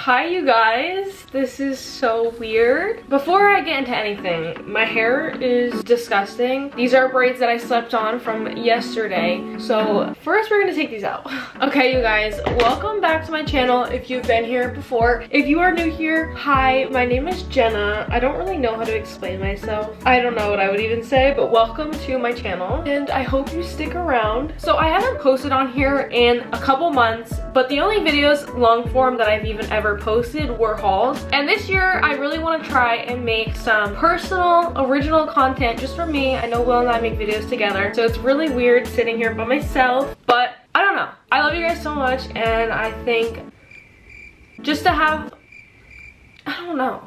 Hi you guys, this is so weird. Before I get into anything, my hair is disgusting. These are braids that I slept on from yesterday. So first we're gonna take these out. Okay you guys, welcome back to my channel if you've been here before. If you are new here, hi, my name is Jenna. I don't really know how to explain myself. I don't know what I would even say, but welcome to my channel and I hope you stick around. So I haven't posted on here in a couple months, but the only videos long form that I've even ever posted were hauls. And this year I really want to try and make some personal original content just for me. I know Will and I make videos together, so it's really weird sitting here by myself, but I don't know. I love you guys so much, and I think just to have, I don't know.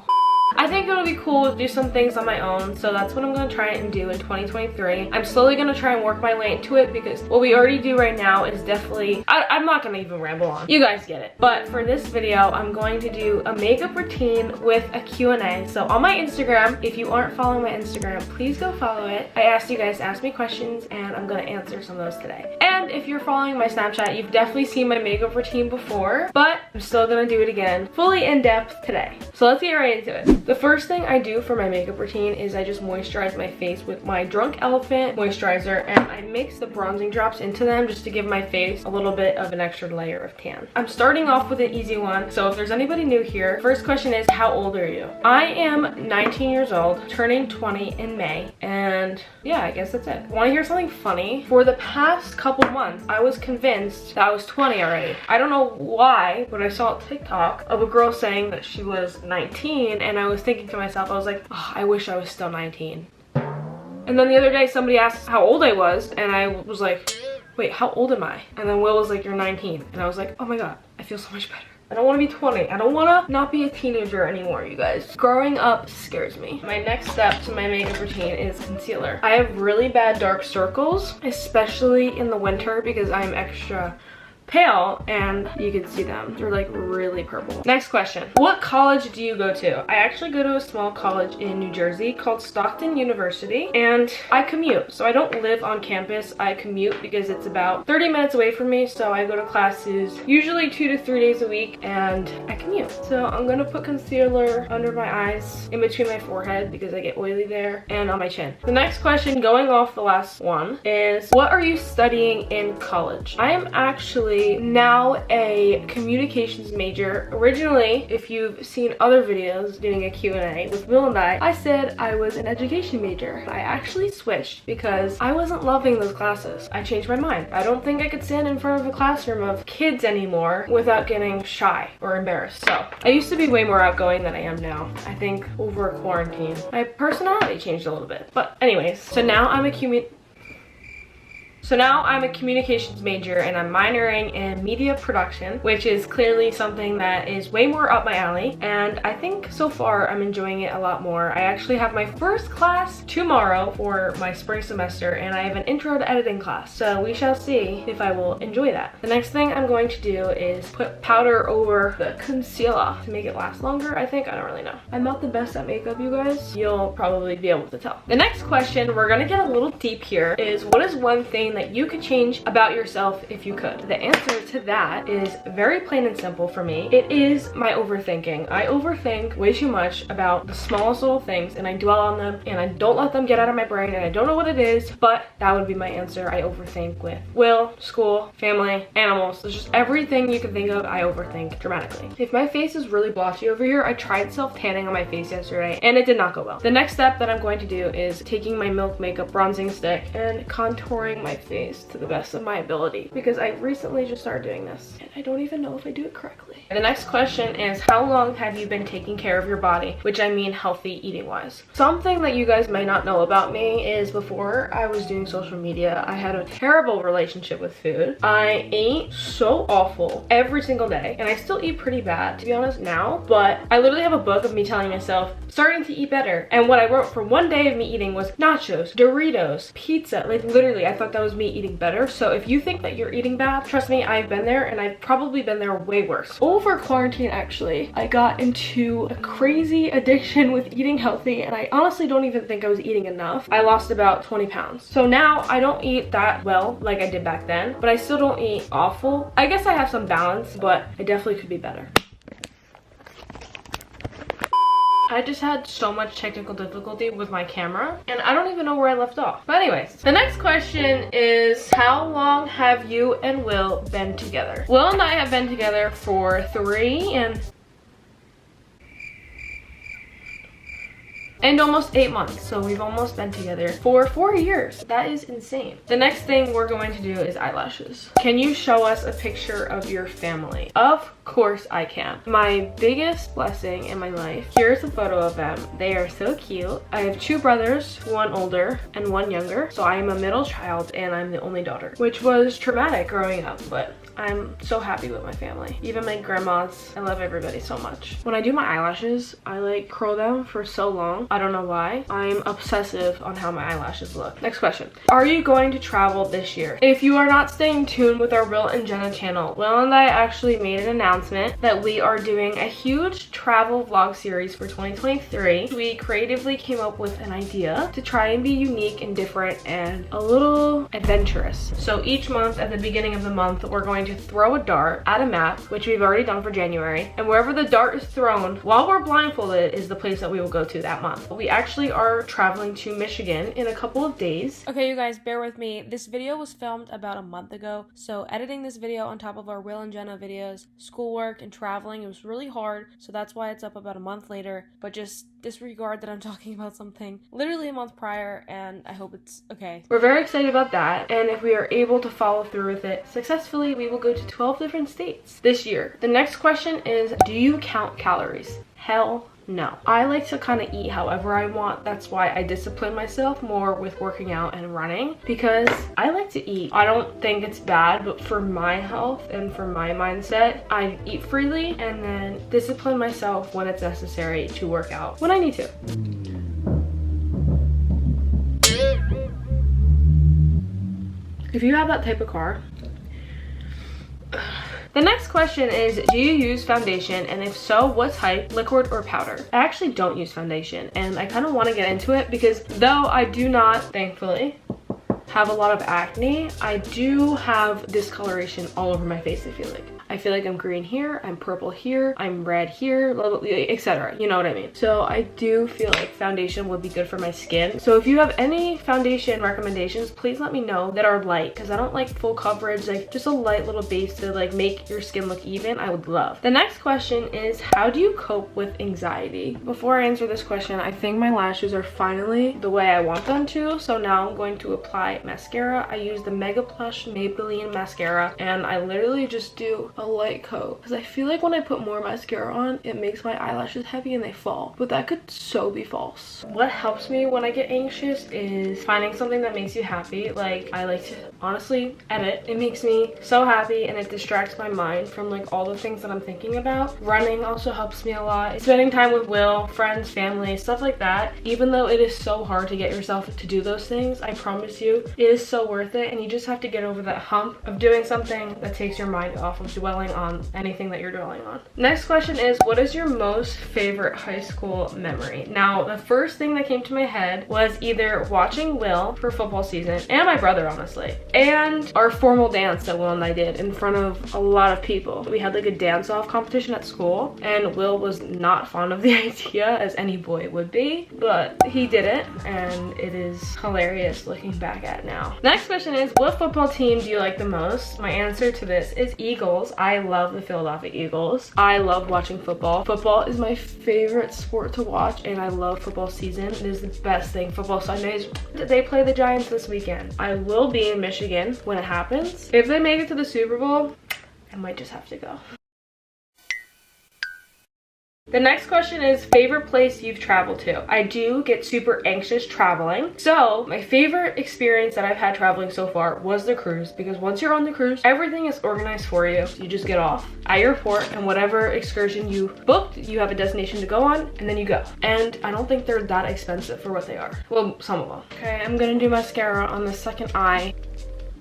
I think it'll be cool to do some things on my own, so that's what I'm gonna try and do in 2023. I'm slowly gonna try and work my way into it because what we already do right now is definitely, I'm not gonna even ramble on. You guys get it. But for this video, I'm going to do a makeup routine with a Q&A. So on my Instagram, if you aren't following my Instagram, please go follow it. I asked you guys to ask me questions and I'm gonna answer some of those today. And if you're following my Snapchat, you've definitely seen my makeup routine before, but I'm still gonna do it again, fully in depth today. So let's get right into it. The first thing I do for my makeup routine is I just moisturize my face with my Drunk Elephant moisturizer, and I mix the bronzing drops into them just to give my face a little bit of an extra layer of tan. I'm starting off with an easy one, so if there's anybody new here, first question is, how old are you? I am 19 years old, turning 20 in May, and yeah, I guess that's it. Want to hear something funny? For the past couple months, I was convinced that I was 20 already. I don't know why, but I saw a TikTok of a girl saying that she was 19, and I was thinking to myself, I was like, oh, I wish I was still 19. And then the other day somebody asked how old I was, and I was like, wait, how old am I? And then Will was like, you're 19. And I was like, oh my god, I feel so much better. I don't want to be 20. I don't want to not be a teenager anymore, you guys. Growing up scares me. My next step to my makeup routine is concealer. I have really bad dark circles, especially in the winter because I'm extra pale and you can see them. They're like really purple. Next question. What college do you go to? I actually go to a small college in New Jersey called Stockton University, and I commute. So I don't live on campus. I commute because it's about 30 minutes away from me. So I go to classes usually 2 to 3 days a week and I commute. So I'm gonna put concealer under my eyes, in between my forehead because I get oily there, and on my chin. The next question, going off the last one, is what are you studying in college? I am actually now a communications major. Originally, if you've seen other videos doing a Q&A with Will and I said I was an education major. I actually switched because I wasn't loving those classes. I changed my mind. I don't think I could stand in front of a classroom of kids anymore without getting shy or embarrassed. So I used to be way more outgoing than I am now. I think over quarantine, my personality changed a little bit. But anyways, so now I'm a communications major and I'm minoring in media production, which is clearly something that is way more up my alley, and I think so far I'm enjoying it a lot more. I actually have my first class tomorrow for my spring semester, and I have an intro to editing class, so we shall see if I will enjoy that. The next thing I'm going to do is put powder over the concealer to make it last longer, I think. I don't really know. I'm not the best at makeup, you guys. You'll probably be able to tell. The next question, we're gonna get a little deep here, is what is one thing that you could change about yourself if you could? The answer to that is very plain and simple for me. It is my overthinking. I overthink way too much about the smallest little things, and I dwell on them and I don't let them get out of my brain, and I don't know what it is, but that would be my answer. I overthink with Will, school, family, animals. There's just everything you can think of, I overthink dramatically. If my face is really blotchy over here, I tried self-tanning on my face yesterday and it did not go well. The next step that I'm going to do is taking my Milk Makeup bronzing stick and contouring my face to the best of my ability, because I recently just started doing this and I don't even know if I do it correctly. The next question is, how long have you been taking care of your body? Which I mean healthy eating wise. Something that you guys might not know about me is before I was doing social media, I had a terrible relationship with food. I ate so awful every single day, and I still eat pretty bad to be honest now, but I literally have a book of me telling myself starting to eat better, and what I wrote for one day of me eating was nachos, Doritos, pizza. Like literally I thought that was me eating better. So if you think that you're eating bad, trust me, I've been there, and I've probably been there way worse. Over quarantine, actually, I got into a crazy addiction with eating healthy, and I honestly don't even think I was eating enough. I lost about 20 pounds. So now I don't eat that well like I did back then, but I still don't eat awful. I guess I have some balance, but I definitely could be better. I just had so much technical difficulty with my camera and I don't even know where I left off. But anyways, the next question is, how long have you and Will been together? Will and I have been together for 3 and almost 8 months. So we've almost been together for 4 years. That is insane. The next thing we're going to do is eyelashes. Can you show us a picture of your family? Of course I can. My biggest blessing in my life. Here's a photo of them. They are so cute. I have 2 brothers, 1 older and 1 younger. So I am a middle child and I'm the only daughter, which was traumatic growing up, but I'm so happy with my family. Even my grandmas, I love everybody so much. When I do my eyelashes, I like curl them for so long. I don't know why. I'm obsessive on how my eyelashes look. Next question. Are you going to travel this year? If you are not staying tuned with our Will and Jenna channel, Will and I actually made an announcement that we are doing a huge travel vlog series for 2023. We creatively came up with an idea to try and be unique and different and a little adventurous. So each month at the beginning of the month, we're going to throw a dart at a map, which we've already done for January, and wherever the dart is thrown while we're blindfolded is the place that we will go to that month. We actually are traveling to Michigan in a couple of days. Okay, you guys, bear with me. This video was filmed about a month ago, so editing this video on top of our Will and Jenna videos, schoolwork and traveling, it was really hard, so that's why it's up about a month later. But just disregard that I'm talking about something literally a month prior, and I hope it's okay. We're very excited about that, and if we are able to follow through with it successfully, we will go to 12 different states this year. The next question is, do you count calories? Hell no. I like to kind of eat however I want. That's why I discipline myself more with working out and running, because I like to eat. I don't think it's bad, but for my health and for my mindset, I eat freely and then discipline myself when it's necessary to work out when I need to. If you have that type of car. The next question is, do you use foundation, and if so, what type, liquid or powder? I actually don't use foundation, and I kind of want to get into it because though I do not, thankfully, have a lot of acne, I do have discoloration all over my face. I feel like I'm green here, I'm purple here, I'm red here, etc. You know what I mean? So I do feel like foundation would be good for my skin. So if you have any foundation recommendations, please let me know that are light, because I don't like full coverage. Like just a light little base to like make your skin look even, I would love. The next question is, how do you cope with anxiety? Before I answer this question, I think my lashes are finally the way I want them to. So now I'm going to apply mascara. I use the Mega Plush Maybelline mascara, and I literally just do a light coat because I feel like when I put more mascara on, it makes my eyelashes heavy and they fall, but that could so be false. What helps me when I get anxious is finding something that makes you happy. Like I like to honestly edit. It makes me so happy and it distracts my mind from like all the things that I'm thinking about. Running also helps me a lot. Spending time with Will, friends, family, stuff like that. Even though it is so hard to get yourself to do those things, I promise you it is so worth it, and you just have to get over that hump of doing something that takes your mind off of dwelling on anything that you're dwelling on. Next question is, what is your most favorite high school memory? Now, the first thing that came to my head was either watching Will for football season, and my brother honestly, and our formal dance that Will and I did in front of a lot of people. We had like a dance-off competition at school, and Will was not fond of the idea, as any boy would be, but he did it, and it is hilarious looking back at now. Next question is, what football team do you like the most? My answer to this is Eagles. I love the Philadelphia Eagles. I love watching football. Football is my favorite sport to watch, and I love football season. It is the best thing. Football Sundays, they play the Giants this weekend. I will be in Michigan when it happens. If they make it to the Super Bowl, I might just have to go. The next question is, favorite place you've traveled to? I do get super anxious traveling. So my favorite experience that I've had traveling so far was the cruise, because once you're on the cruise, everything is organized for you. You just get off at your port, and whatever excursion you booked, you have a destination to go on, and then you go. And I don't think they're that expensive for what they are. Well, some of them. Okay, I'm gonna do mascara on the second eye.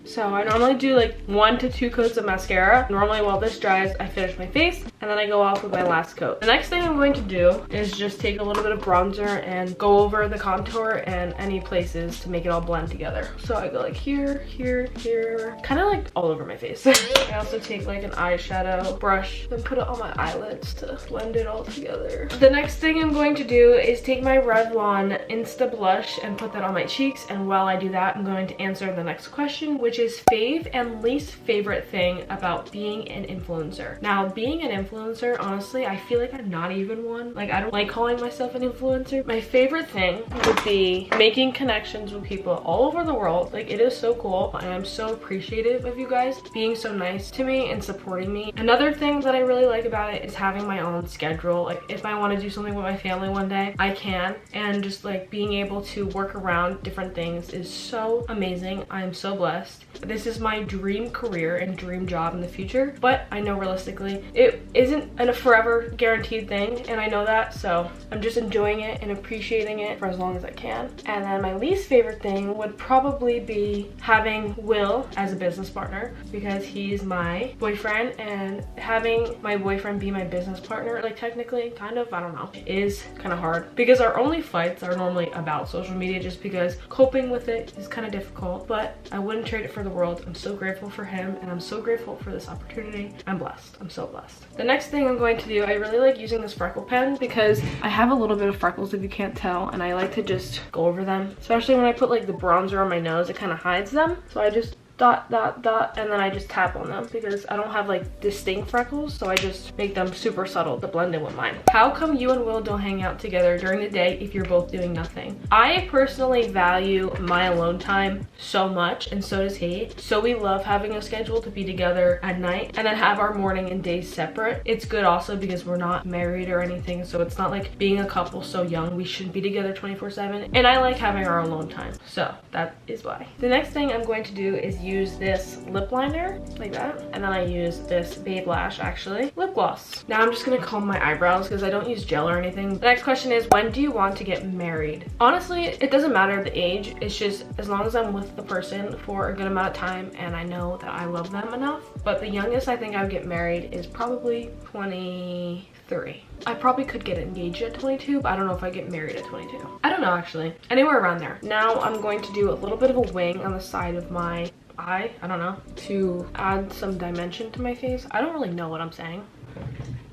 So I normally do like 1 to 2 coats of mascara. Normally while this dries, I finish my face. and then I go off with my last coat. The next thing I'm going to do is just take a little bit of bronzer and go over the contour and any places to make it all blend together. So I go like here, here, here, kind of like all over my face. I also take like an eyeshadow brush and put it on my eyelids to blend it all together. The next thing I'm going to do is take my Revlon Insta Blush and put that on my cheeks, and while I do that, I'm going to answer the next question, which is fave and least favorite thing about being an influencer. Now, being an influencer, honestly, I feel like I'm not even one. Like, I don't like calling myself an influencer. My favorite thing would be making connections with people all over the world. Like, it is so cool, and I'm so appreciative of you guys being so nice to me and supporting me. Another thing that I really like about it is having my own schedule. Like, if I want to do something with my family one day, I can, and just like being able to work around different things is so amazing. I am so blessed. This is my dream career and dream job in the future, but I know realistically it isn't a forever guaranteed thing, and I know that, so I'm just enjoying it and appreciating it for as long as I can. And then my least favorite thing would probably be having Will as a business partner, because he's my boyfriend, and having my boyfriend be my business partner, like technically, kind of, I don't know, is kind of hard, because our only fights are normally about social media, just because coping with it is kind of difficult, but I wouldn't trade it for the world. I'm so grateful for him, and I'm so grateful for this opportunity. I'm blessed. I'm so blessed. The next thing I'm going to do, I really like using this freckle pen because I have a little bit of freckles, if you can't tell, and I like to just go over them, especially when I put like the bronzer on my nose. It kind of hides them, so I just dot, dot, dot, and then I just tap on them because I don't have like distinct freckles, so I just make them super subtle to blend in with mine. How come you and Will don't hang out together during the day if you're both doing nothing? I personally value my alone time so much, and so does he. So we love having a schedule to be together at night and then have our morning and days separate. It's good also because we're not married or anything, so it's not like being a couple so young. We shouldn't be together 24/7, and I like having our alone time, so that is why. The next thing I'm going to do is use this lip liner like that, and then I use this Babe Lash actually lip gloss. Now I'm just gonna comb my eyebrows because I don't use gel or anything. The next question is, when do you want to get married? Honestly, it doesn't matter the age. It's just as long as I'm with the person for a good amount of time and I know that I love them enough. But the youngest I think I would get married is probably 23. I probably could get engaged at 22, but I don't know if I get married at 22. I don't know, actually. Anywhere around there. Now I'm going to do a little bit of a wing on the side of my eye, I don't know, to add some dimension to my face. I don't really know what I'm saying.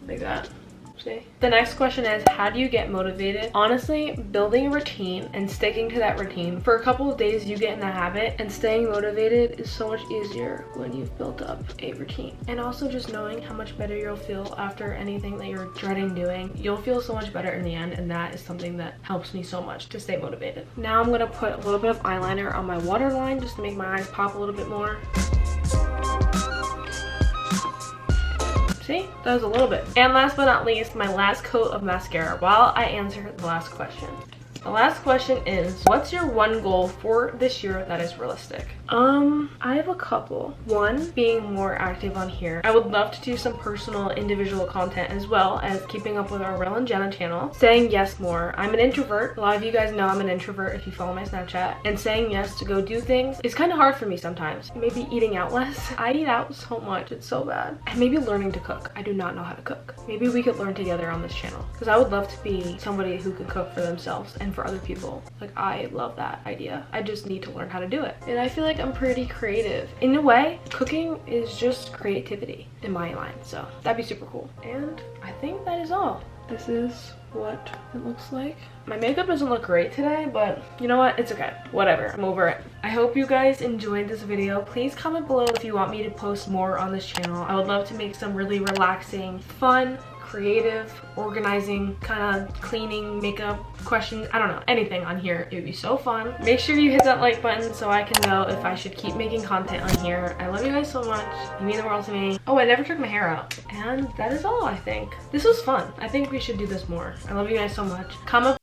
Like that. See? The next question is, how do you get motivated? Honestly, building a routine and sticking to that routine. For a couple of days you get in the habit, and staying motivated is so much easier when you've built up a routine. And also just knowing how much better you'll feel after anything that you're dreading doing. You'll feel so much better in the end, and that is something that helps me so much to stay motivated. Now I'm gonna put a little bit of eyeliner on my waterline just to make my eyes pop a little bit more. See, that was a little bit. And last but not least, my last coat of mascara while I answer the last question. The last question is, what's your one goal for this year that is realistic? I have a couple. One, being more active on here. I would love to do some personal individual content, as well as keeping up with our Rel and Jenna channel. Saying yes more. I'm an introvert. A lot of you guys know I'm an introvert if you follow my Snapchat. And saying yes to go do things is kind of hard for me sometimes. Maybe eating out less. I eat out so much. It's so bad. And maybe learning to cook. I do not know how to cook. Maybe we could learn together on this channel, because I would love to be somebody who can cook for themselves and for other people. Like, I love that idea. I just need to learn how to do it. And I feel like I'm pretty creative. In a way, cooking is just creativity in my mind, so that'd be super cool. And I think that is all. This is what it looks like. My makeup doesn't look great today, but you know what? It's okay. Whatever. I'm over it. I hope you guys enjoyed this video. Please comment below if you want me to post more on this channel. I would love to make some really relaxing, fun, creative, organizing, kind of cleaning, makeup questions. I don't know, anything on here. It would be so fun. Make sure you hit that like button so I can know if I should keep making content on here. I love you guys so much. You mean the world to me. Oh, I never took my hair out. And that is all, I think. This was fun. I think we should do this more. I love you guys so much. Comment